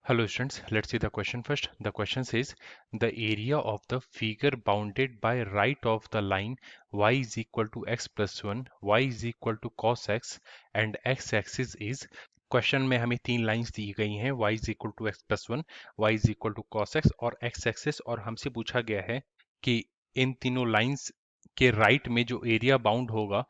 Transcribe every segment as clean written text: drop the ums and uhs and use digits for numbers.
Hello students, let's see the question first. The question says the area of the figure bounded by right of the line y is equal to x plus 1, y is equal to cos x and x axis is question में हमें तीन lines दी गई हैं y is equal to x plus 1, y is equal to cos x और x axis और हमसे पूछा गया है कि इन तीनों लाइंस के राइट में जो एरिया बाउंड होगा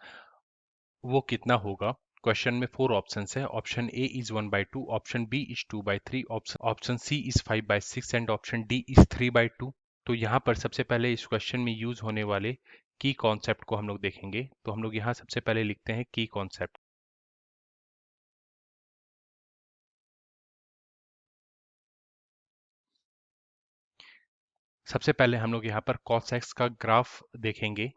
वो कितना होगा। क्वेश्चन में 4 ऑप्शंस है। Option A is 1/2, option B is 2/3, option C is 5/6 and option D is 3/2। तो यहाँ पर सबसे पहले इस क्वेश्चन में यूज होने वाले की कॉन्सेप्ट को हम लोग देखेंगे। तो हम लोग यहाँ सबसे पहले लिखते हैं की कॉन्सेप्ट। सबसे पहले हम लोग यहाँ पर cos x का ग्राफ देखेंगे।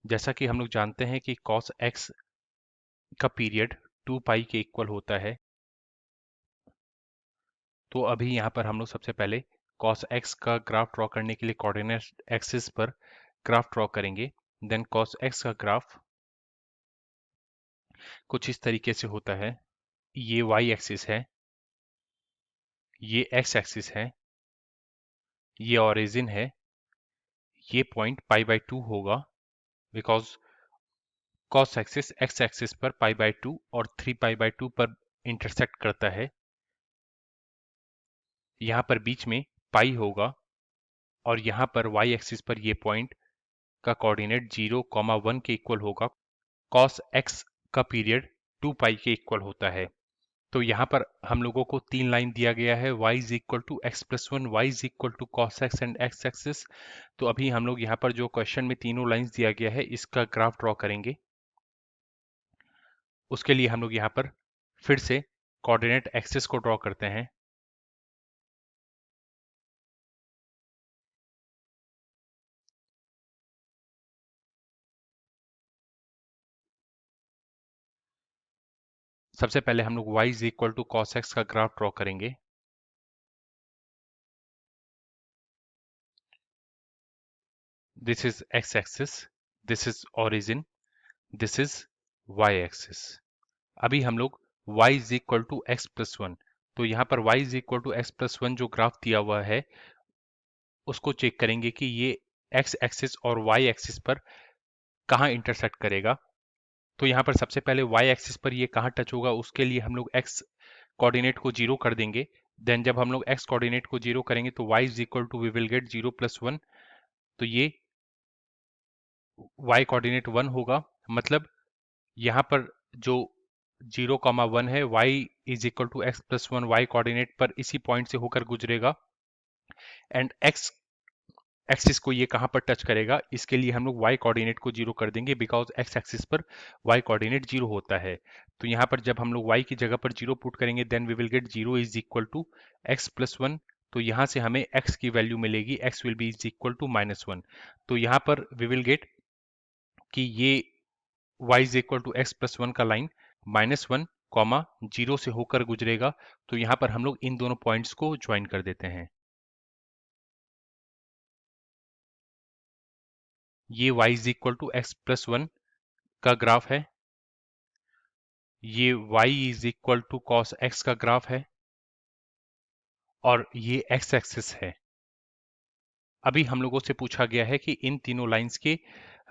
जैसा कि हम लोग जानते हैं कि cos x का पीरियड 2 पाई के इक्वल होता है। तो अभी यहाँ पर हम लोग सबसे पहले cos x का ग्राफ ड्रॉ करने के लिए कोऑर्डिनेट एक्सिस पर ग्राफ ड्रॉ करेंगे। देन cos x का ग्राफ कुछ इस तरीके से होता है। ये y एक्सिस है, ये x एक्सिस है, ये ओरिजिन है, ये पॉइंट π/2 होगा because cos axis x axis पर π/2 और 3π/2 पर इंटरसेक्ट करता है। यहाँ पर बीच में पाई होगा और यहाँ पर y एक्सिस पर ये पॉइंट का कोऑर्डिनेट 0, 1 के इक्वल होगा। cos x का पीरियड 2 पाई के इक्वल होता है। तो यहाँ पर हम लोगों को तीन लाइन दिया गया है y is equal to x plus 1, y is equal to cos x and x axis. तो अभी हम लोग यहाँ पर जो क्वेश्चन में तीनों लाइंस दिया गया है इसका ग्राफ ड्रॉ करेंगे। उसके लिए हम लोग यहाँ पर फिर से कोऑर्डिनेट एक्सिस को ड्रॉ करते हैं। सबसे पहले हम लोग y is equal to cos x का ग्राफ ड्रॉ करेंगे। This is x axis, this is origin, this is y axis. अभी हम लोग y is equal to x plus 1, तो यहाँ पर y is equal to x plus 1 जो graph दिया हुआ है उसको चेक करेंगे कि ये x एक्सिस और y एक्सिस पर कहाँ इंटरसेक्ट करेगा। तो यहाँ पर सबसे पहले y एक्सिस पर ये कहाँ टच होगा उसके लिए हम लोग x कोऑर्डिनेट को 0 कर देंगे। देन जब हम लोग x कोऑर्डिनेट को 0 करेंगे तो y is equal to we will get 0 + 1। तो ये y कोऑर्डिनेट 1 होगा, मतलब यहाँ पर जो 0, 1 है y is equal to x plus 1 y coordinate पर इसी पॉइंट से होकर गुजरेगा एंड x एक्सिस को ये कहाँ पर टच करेगा इसके लिए हम लोग y कोऑर्डिनेट को 0 कर देंगे बिकॉज x एक्सिस पर y कोऑर्डिनेट 0 होता है। तो यहाँ पर जब हम लोग y की जगह पर 0 पुट करेंगे then we will get 0 is equal to x plus 1। तो यहाँ से हमें x की वैल्यू मिलेगी, x will be is equal to -1। तो यहाँ पर वी विल गेट कि ये y is equal to x plus 1 का लाइन -1, 0 से होकर गुजरेगा। तो यहाँ पर हम लोग इन दोनों पॉइंट्स को ज्वाइन कर देते हैं। ये y is equal to x plus 1 का ग्राफ है, ये y is equal to cos x का ग्राफ है और ये x एक्सिस है। अभी हम लोगों से पूछा गया है कि इन तीनों लाइंस के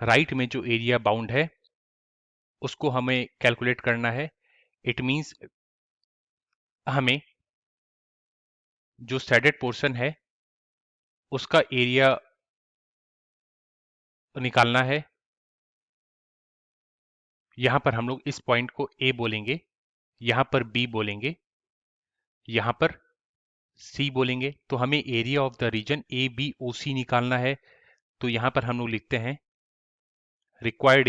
राइट में जो एरिया बाउंड है उसको हमें कैलकुलेट करना है। इट मींस हमें जो शेडेड पोर्शन है उसका एरिया निकालना है। यहाँ पर हम लोग इस पॉइंट को A बोलेंगे, यहाँ पर B बोलेंगे, यहाँ पर C बोलेंगे। तो हमें area of the region ABOC निकालना है। तो यहाँ पर हम लोग लिखते हैं रिक्वायर्ड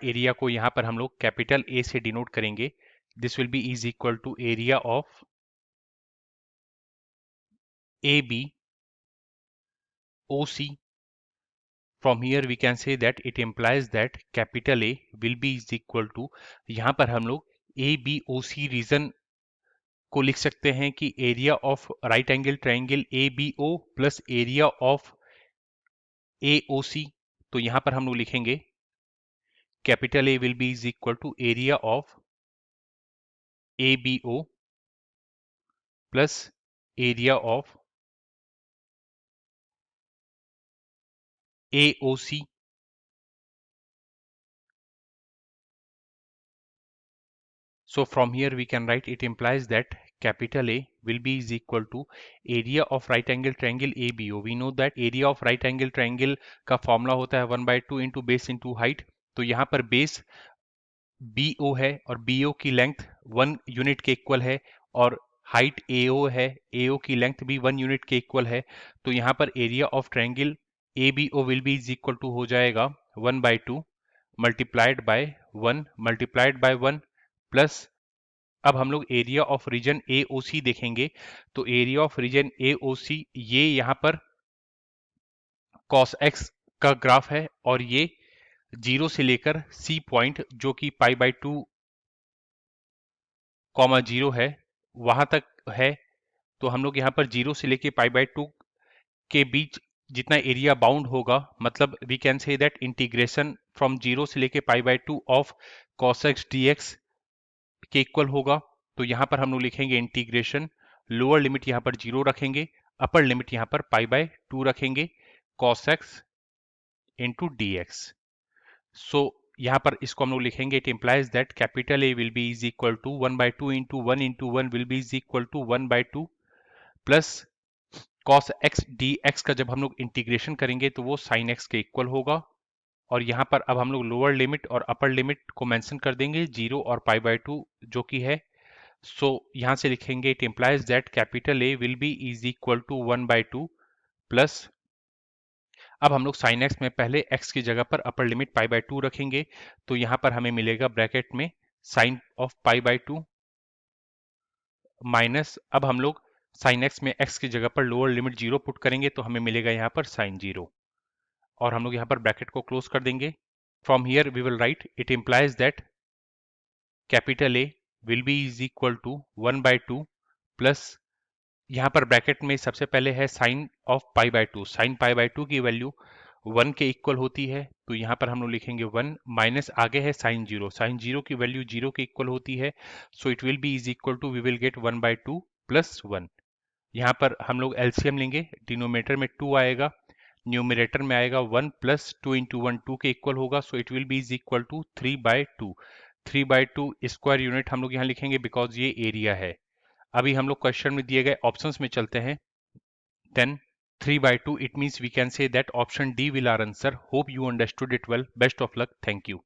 एरिया को यहाँ पर हम लोग कैपिटल A से डिनोट करेंगे। This will be is equal to area of ABOC। From here we can say that it implies that capital A will be is equal to, यहाँ पर हम लोग ABOC रीजन को लिख सकते हैं कि area of right angle triangle ABO plus area of AOC। तो यहाँ पर हम लोग लिखेंगे capital A will be is equal to area of ABO plus area of AOC. So from here we can write it implies that capital A will be is equal to area of right angle triangle ABO. We know that area of right angle triangle का formula होता है 1/2 into base into height. तो यहाँ पर base BO है और BO की length 1 unit के इक्वल है और हाइट AO है, AO की लेंथ भी 1 यूनिट के इक्वल है. तो यहाँ पर area of triangle ABO will be is equal to हो जाएगा 1/2 multiplied by 1 multiplied by 1 plus. अब हम लोग एरिया ऑफ रीजन AOC देखेंगे. तो एरिया ऑफ रीजन AOC ये यहाँ पर cos x का ग्राफ है और ये 0 से लेकर C पॉइंट जो कि π/2, 0 है वहां तक है. तो हम लोग यहाँ पर 0 से लेके π/2 के बीच जितना एरिया बाउंड होगा, मतलब we can say that integration from 0 से लेके π/2 ऑफ cos x dx के इक्वल होगा. तो यहाँ पर हम लोग लिखेंगे इंटीग्रेशन, लोअर लिमिट यहाँ पर 0 रखेंगे, अपर लिमिट यहाँ पर π/2 रखेंगे, cos x into dx. So यहाँ पर इसको हम लोग लिखेंगे it implies that capital A will be is equal to 1/2 into 1 into 1 will be is equal to 1/2 plus cos x dx का जब हम लोग इंटीग्रेशन करेंगे तो वो sin x के इक्वल होगा. और यहाँ पर अब हम लोग लोअर लिमिट और अपर लिमिट को मेंशन कर देंगे 0 और π/2 जो कि है. सो यहाँ से लिखेंगे it implies that capital A will be is equal to 1/2 plus. अब हम लोग sin x में पहले x की जगह पर अपर लिमिट π/2 रखेंगे. तो यहाँ पर हमें मिलेगा ब्रैकेट में sin ऑफ π/2 माइनस. अब हम लोग sin x में x की जगह पर लोअर लिमिट 0 पुट करेंगे तो हमें मिलेगा यहाँ पर sin 0 और हम लोग यहाँ पर ब्रैकेट को क्लोज कर देंगे. From here we will write it implies that capital A will be is equal to 1/2 plus. यहाँ पर ब्रैकेट में सबसे पहले है साइन ऑफ π/2. साइन π/2 की वैल्यू 1 के इक्वल होती है तो यहाँ पर हम लोग लिखेंगे 1 माइनस आगे है साइन 0. साइन 0 की वैल्यू 0 के इक्वल होती है. So it will be is equal to we will get 1/2 plus 1. यहाँ पर हम लोग एलसीएम लेंगे, डिनोमिनेटर में 2 आएगा, न्यूमिनेटर में आएगा 1 प्लस 2 इंटू 1 2 के इक्वल होगा. So it will be is equal to 3/2. 3/2 square unit हम लोग यहाँ लिखेंगे बिकॉज ये एरिया है. अभी हम लोग क्वेश्चन में दिए गए ऑप्शंस में चलते हैं. Then 3/2 it means we can say that option D will our answer. Hope you understood it well. Best of luck. Thank you.